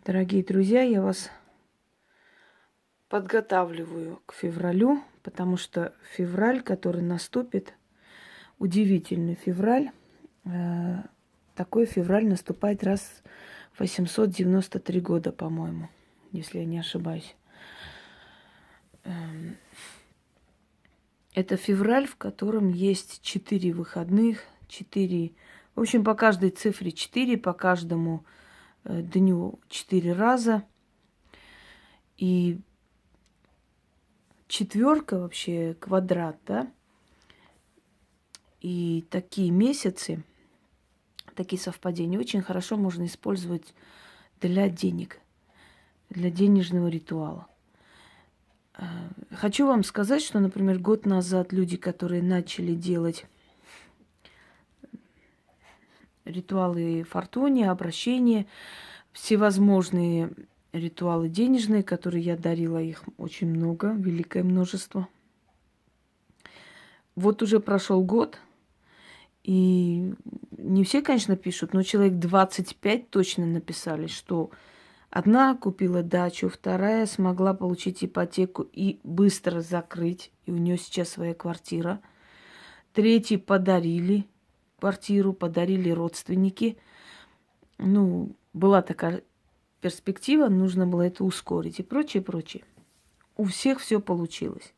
Дорогие друзья, я вас подготавливаю к февралю, потому что февраль, который наступит, удивительный февраль. Такой февраль наступает раз в 893 года, по-моему, если я не ошибаюсь. Это февраль, в котором есть 4 выходных, 4, в общем, по каждой цифре 4, по каждому дню 4 раза. И четверка вообще квадрат, да? И такие месяцы, такие совпадения очень хорошо можно использовать для денег, для денежного ритуала. Хочу вам сказать, что, например, год назад люди, которые начали делать ритуалы фортуни, обращения, всевозможные ритуалы денежные, которые я дарила, их очень много, великое множество. Вот уже прошел год, и не все, конечно, пишут, но человек 25 точно написали, что одна купила дачу, вторая смогла получить ипотеку и быстро закрыть, и у нее сейчас своя квартира. Третьи подарили квартиру, подарили родственники. Была такая перспектива, нужно было это ускорить и прочее, прочее. У всех все получилось.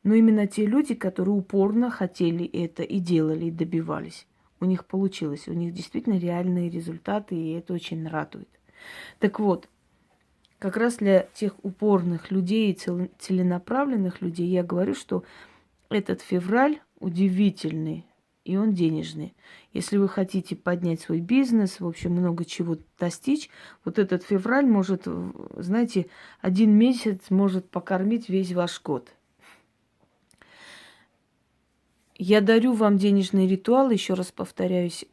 Но именно те люди, которые упорно хотели это и делали, и добивались, у них получилось. У них действительно реальные результаты, и это очень радует. Так вот, как раз для тех упорных людей и целенаправленных людей я говорю, что этот февраль удивительный, и он денежный. Если вы хотите поднять свой бизнес, в общем, много чего достичь, вот этот февраль может, знаете, 1 месяц может покормить весь ваш год. Я дарю вам денежный ритуал, еще раз повторяюсь,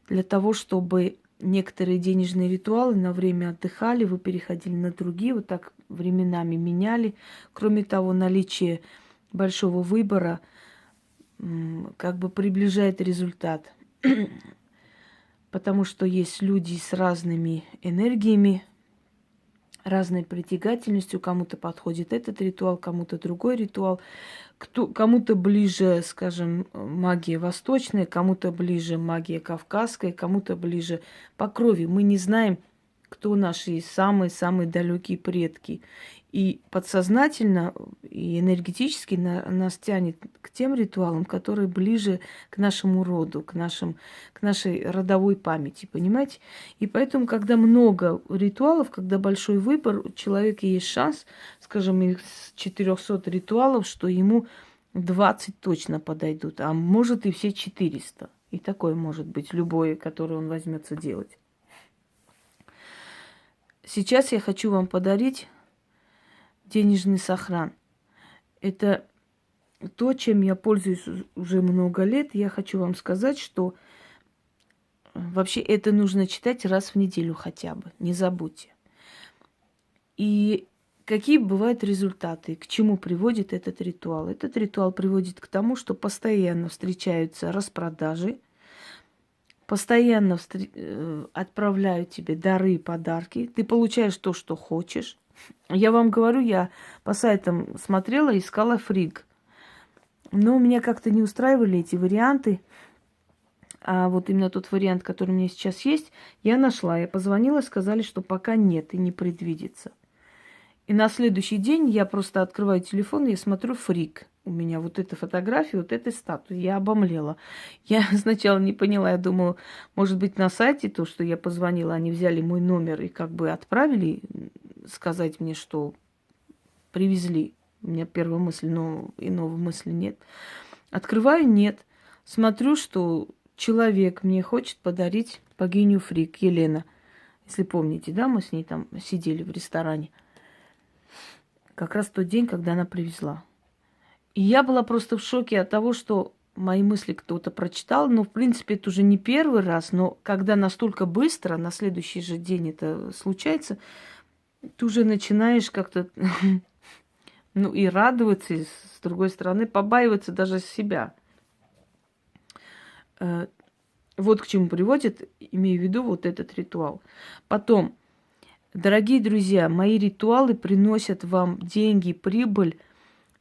для того, чтобы некоторые денежные ритуалы на время отдыхали, вы переходили на другие, вот так временами меняли. Кроме того, наличие большого выбора как бы приближает результат. Потому что есть люди с разными энергиями, разной притягательностью. Кому-то подходит этот ритуал, кому-то другой ритуал. Кому-то ближе, скажем, магия восточная, кому-то ближе магия кавказская, кому-то ближе по крови. Мы не знаем, кто наши самые-самые далекие предки. И подсознательно, и энергетически нас тянет к тем ритуалам, которые ближе к нашему роду, к нашей родовой памяти, понимаете? И поэтому, когда много ритуалов, когда большой выбор, у человека есть шанс, скажем, из 400 ритуалов, что ему 20 точно подойдут, а может и все 400. И такое может быть, любое, которое он возьмется делать. Сейчас я хочу вам подарить денежный сохран. Это то, чем я пользуюсь уже много лет. Я хочу вам сказать, что вообще это нужно читать раз в неделю хотя бы. Не забудьте. И какие бывают результаты? К чему приводит этот ритуал? Этот ритуал приводит к тому, что постоянно встречаются распродажи, постоянно отправляют тебе дары и подарки. Ты получаешь то, что хочешь. Я вам говорю, я по сайтам смотрела, искала фриг. Но меня как-то не устраивали эти варианты. А вот именно тот вариант, который у меня сейчас есть, я нашла. Я позвонила, сказали, что пока нет и не предвидится. И на следующий день я просто открываю телефон, и я смотрю фриг. У меня вот эта фотография, вот этой статуи. Я обомлела. Я сначала не поняла, я думала, может быть, на сайте то, что я позвонила, они взяли мой номер и как бы отправили сказать мне, что привезли. У меня первая мысль, но иного мысли нет. Открываю, нет. Смотрю, что человек мне хочет подарить богиню Фриг, Елена. Если помните, да, мы с ней там сидели в ресторане. Как раз в тот день, когда она привезла. И я была просто в шоке от того, что мои мысли кто-то прочитал. Но, в принципе, это уже не первый раз. Но когда настолько быстро, на следующий же день это случается, ты уже начинаешь как-то, и радоваться, и, с другой стороны, побаиваться даже себя. Вот к чему приводит, имею в виду вот этот ритуал. Потом, Дорогие друзья, мои ритуалы приносят вам деньги, прибыль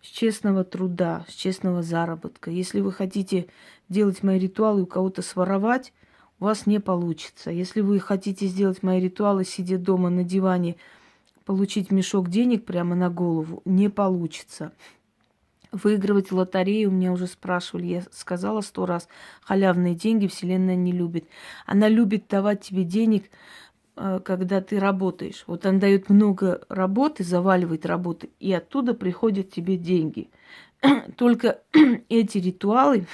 с честного труда, с честного заработка. Если вы хотите делать мои ритуалы и у кого-то своровать, у вас не получится. Если вы хотите сделать мои ритуалы, сидя дома на диване, получить мешок денег прямо на голову, не получится. Выигрывать в лотерею, меня уже спрашивали, я сказала 100 раз, халявные деньги Вселенная не любит. Она любит давать тебе денег, когда ты работаешь. Вот она дает много работы, заваливает работы, и оттуда приходят тебе деньги. Только эти ритуалы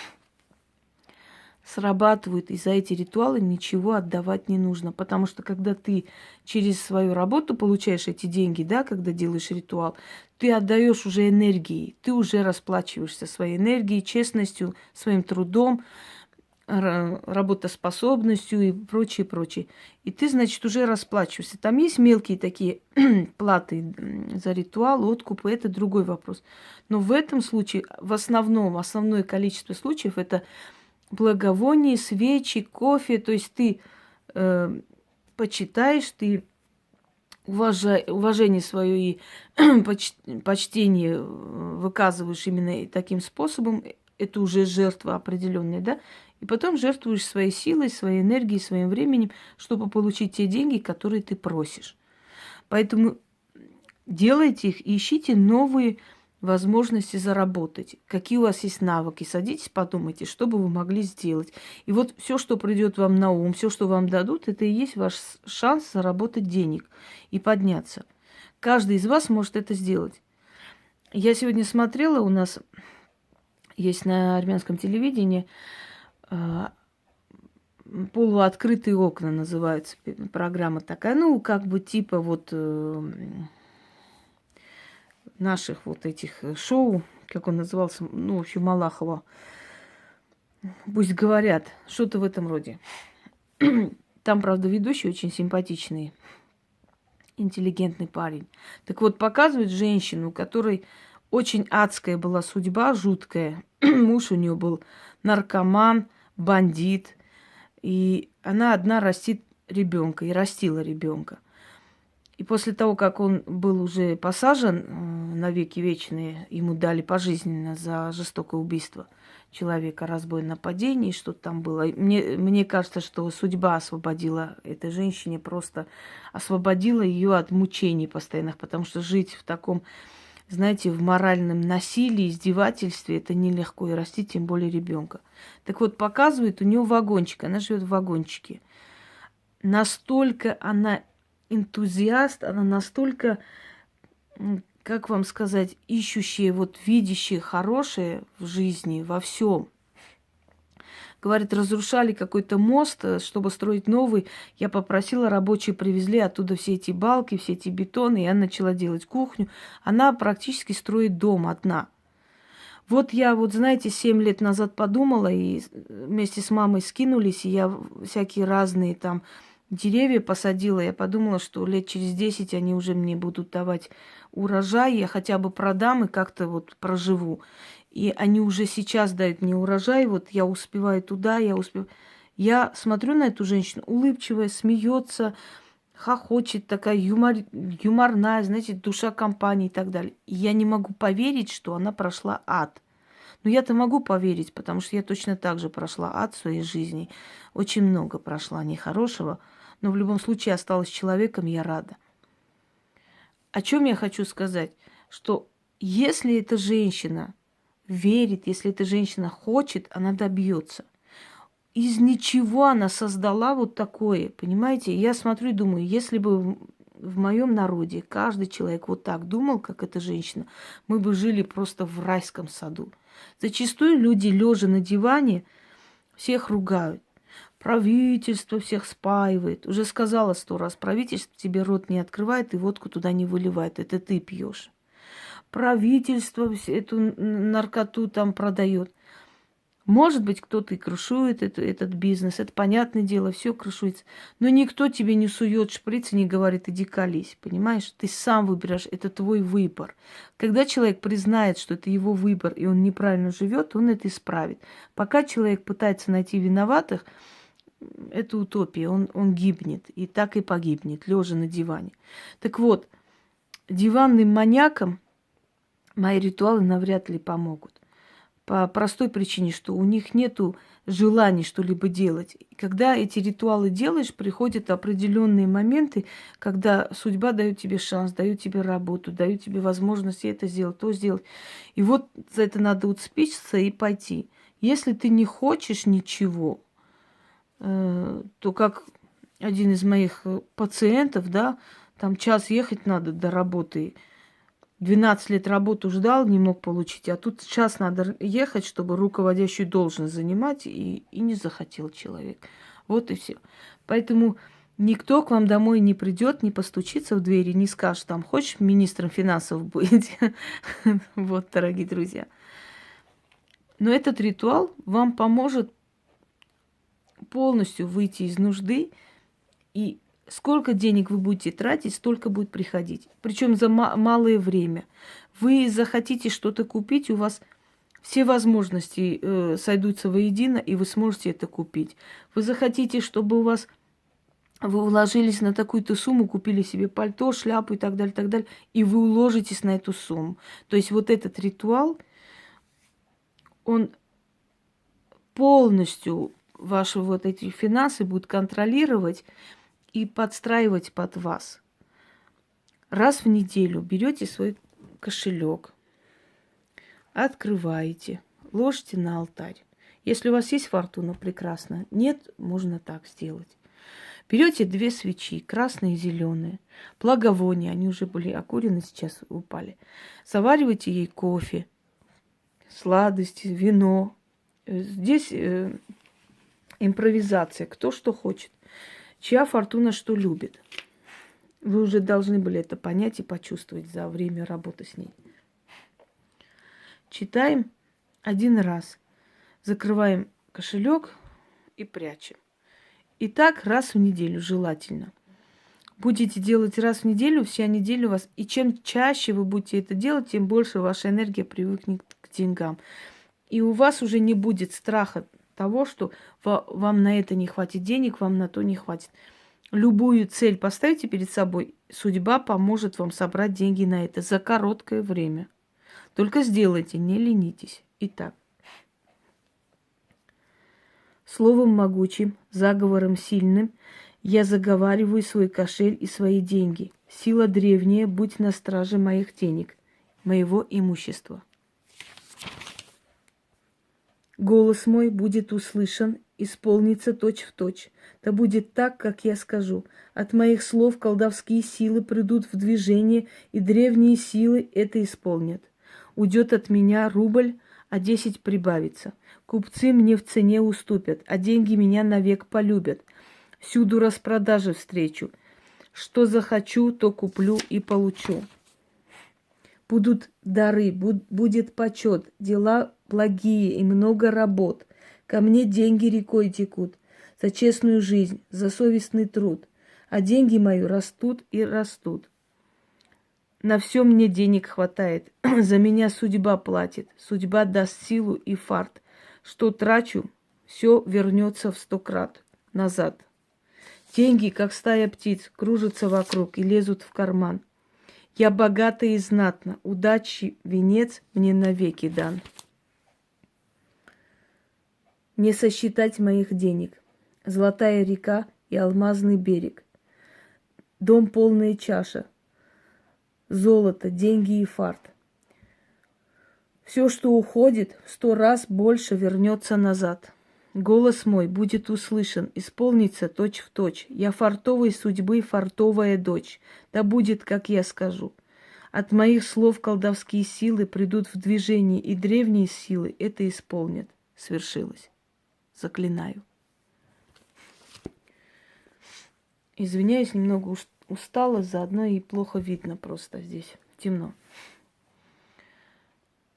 срабатывают, и за эти ритуалы ничего отдавать не нужно. Потому что когда ты через свою работу получаешь эти деньги, да, когда делаешь ритуал, ты отдаешь уже энергией, ты уже расплачиваешься своей энергией, честностью, своим трудом, работоспособностью и прочее, прочее. И ты, значит, уже расплачиваешься. Там есть мелкие такие платы за ритуал, откупы, это другой вопрос. Но в этом случае, основное количество случаев это благовоние, свечи, кофе. То есть ты почитаешь, ты уважение свое и почтение выказываешь именно таким способом, это уже жертва определенная, да? И потом жертвуешь своей силой, своей энергией, своим временем, чтобы получить те деньги, которые ты просишь. Поэтому делайте их и ищите новые возможности заработать. Какие у вас есть навыки. Садитесь, подумайте, что бы вы могли сделать. И вот все, что придет вам на ум, все, что вам дадут, это и есть ваш шанс заработать денег и подняться. Каждый из вас может это сделать. Я сегодня смотрела, у нас есть на армянском телевидении полуоткрытые окна называется программа такая, ну, как бы типа вот наших вот этих шоу, как он назывался, ну, в общем, Малахова. Пусть говорят, что-то в этом роде. Там, правда, ведущий очень симпатичный, интеллигентный парень. Так вот, показывает женщину, у которой очень адская была судьба, жуткая. Муж у нее был наркоман, бандит. И она одна растит ребенка и растила ребенка. И после того, как он был уже посажен на веки вечные, ему дали пожизненно за жестокое убийство человека, разбой, нападение, что-то там было. Мне кажется, что судьба освободила этой женщине, просто освободила ее от мучений постоянных, потому что жить в таком, знаете, в моральном насилии, издевательстве, это нелегко, и растить тем более ребенка. Так вот, показывает у нее вагончик, она живет в вагончике. Настолько она энтузиаст, она настолько, как вам сказать, ищущая, вот видящая хорошее в жизни, во всем. Говорит, разрушали какой-то мост, чтобы строить новый. Я попросила, рабочие привезли оттуда все эти балки, все эти бетоны, и я начала делать кухню. Она практически строит дом одна. Вот я, вот знаете, 7 лет назад подумала, и вместе с мамой скинулись, и я всякие разные там деревья посадила. Я подумала, что лет через 10 они уже мне будут давать урожай, я хотя бы продам и как-то вот проживу. И они уже сейчас дают мне урожай, вот я успеваю туда, я успеваю. Я смотрю на эту женщину, улыбчивая, смеется, хохочет, такая юморная, знаете, душа компании и так далее. И я не могу поверить, что она прошла ад. Но я-то могу поверить, потому что я точно так же прошла ад в своей жизни. Очень много прошла нехорошего, но в любом случае осталась человеком, я рада. О чем я хочу сказать? Что если эта женщина верит, если эта женщина хочет, она добьется. Из ничего она создала вот такое, понимаете? Я смотрю и думаю, если бы в моем народе каждый человек вот так думал, как эта женщина, мы бы жили просто в райском саду. Зачастую люди, лежа на диване, всех ругают. Правительство всех спаивает. Уже сказала 100 раз, правительство тебе рот не открывает и водку туда не выливает. Это ты пьешь. Правительство эту наркоту там продает. Может быть, кто-то и крышует этот бизнес, это понятное дело, все крышуется. Но никто тебе не сует шприц и не говорит, иди колись, понимаешь? Ты сам выбираешь, это твой выбор. Когда человек признает, что это его выбор, и он неправильно живет, он это исправит. Пока человек пытается найти виноватых, это утопия, он гибнет, и так и погибнет, лежа на диване. Так вот, диванным маньякам мои ритуалы навряд ли помогут. По простой причине, что у них нету желания что-либо делать. И когда эти ритуалы делаешь, приходят определенные моменты, когда судьба дает тебе шанс, дает тебе работу, дает тебе возможность это сделать, то сделать. И вот за это надо уцепиться и пойти. Если ты не хочешь ничего, то как один из моих пациентов, да, там час ехать надо до работы, 12 лет работу ждал, не мог получить, а тут час надо ехать, чтобы руководящую должность занимать, и не захотел человек. Вот и все. Поэтому никто к вам домой не придет, не постучится в двери, не скажет, там, хочешь министром финансов быть? Вот, дорогие друзья. Но этот ритуал вам поможет полностью выйти из нужды, и сколько денег вы будете тратить, столько будет приходить. Причем за малое время. Вы захотите что-то купить, у вас все возможности сойдутся воедино, и вы сможете это купить. Вы захотите, чтобы у вас вы уложились на такую-то сумму, купили себе пальто, шляпу и так далее, и вы уложитесь на эту сумму. То есть вот этот ритуал, он полностью ваши вот эти финансы будет контролировать и подстраивать под вас. Раз в неделю берете свой кошелек, открываете, ложите на алтарь. Если у вас есть фортуна, прекрасно. Нет, можно так сделать. Берете 2 свечи, красные и зеленые, благовония, они уже были окурены, сейчас упали. Заваривайте ей кофе, сладости, вино. Здесь импровизация, кто что хочет. Чья фортуна что любит. Вы уже должны были это понять и почувствовать за время работы с ней. Читаем 1 раз. Закрываем кошелек и прячем. И так раз в неделю желательно. Будете делать раз в неделю, вся неделя у вас. И чем чаще вы будете это делать, тем больше ваша энергия привыкнет к деньгам. И у вас уже не будет страха того, что вам на это не хватит денег, вам на то не хватит. Любую цель поставьте перед собой, судьба поможет вам собрать деньги на это за короткое время. Только сделайте, не ленитесь. Итак, словом могучим, заговором сильным я заговариваю свой кошель и свои деньги. Сила древняя, будь на страже моих денег, моего имущества. Голос мой будет услышан, исполнится точь-в-точь. Да будет так, как я скажу. От моих слов колдовские силы придут в движение, и древние силы это исполнят. Уйдет от меня рубль, а 10 прибавится. Купцы мне в цене уступят, а деньги меня навек полюбят. Всюду распродажи встречу. Что захочу, то куплю и получу. Будут дары, будет почет, дела благие и много работ. Ко мне деньги рекой текут за честную жизнь, за совестный труд. А деньги мои растут и растут. На все мне денег хватает, за меня судьба платит, судьба даст силу и фарт. Что трачу, все вернется в 100 крат назад. Деньги, как стая птиц, кружатся вокруг и лезут в карман. Я богата и знатна, удачи венец мне навеки дан. Не сосчитать моих денег, золотая река и алмазный берег. Дом полная чаша, золото, деньги и фарт. Все, что уходит, в 100 раз больше вернется назад. Голос мой будет услышан, исполнится точь-в-точь. Я фартовой судьбы, фартовая дочь. Да будет, как я скажу. От моих слов колдовские силы придут в движение, и древние силы это исполнят. Свершилось. Заклинаю. Извиняюсь, немного устала, заодно и плохо видно просто здесь. Темно.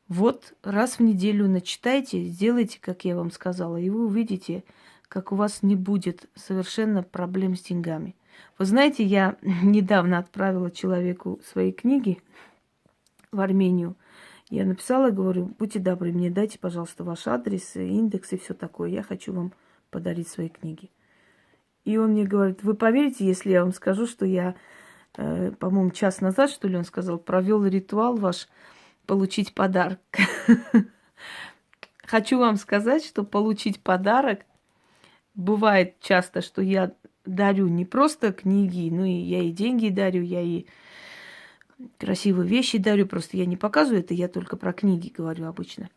Вот раз в неделю начитайте, сделайте, как я вам сказала, и вы увидите, как у вас не будет совершенно проблем с деньгами. Вы знаете, я недавно отправила человеку свои книги в Армению. Я написала, говорю, будьте добры, мне дайте, пожалуйста, ваш адрес, индекс и все такое. Я хочу вам подарить свои книги. И он мне говорит, вы поверите, если я вам скажу, что я, по-моему, час назад, что ли, он сказал, провел ритуал ваш получить подарок. Хочу вам сказать, что получить подарок бывает часто, что я дарю не просто книги, ну и я и деньги дарю, я и красивые вещи дарю, просто я не показываю это, я только про книги говорю обычно.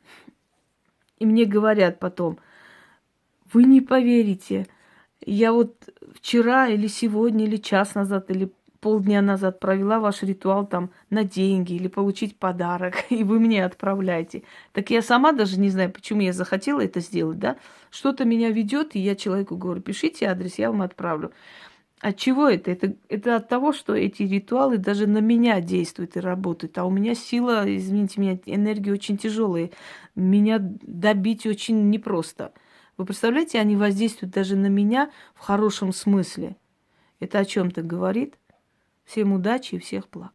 И мне говорят потом, вы не поверите, я вот вчера или сегодня, или час назад, или полдня назад провела ваш ритуал там на деньги или получить подарок, и вы мне отправляете. Так я сама даже не знаю, почему я захотела это сделать, да? Что-то меня ведет, и я человеку говорю, пишите адрес, я вам отправлю. От чего это? Это от того, что эти ритуалы даже на меня действуют и работают. А у меня сила, извините меня, энергия очень тяжелая. Меня добить очень непросто. Вы представляете, они воздействуют даже на меня в хорошем смысле. Это о чем-то говорит. Всем удачи и всех благ.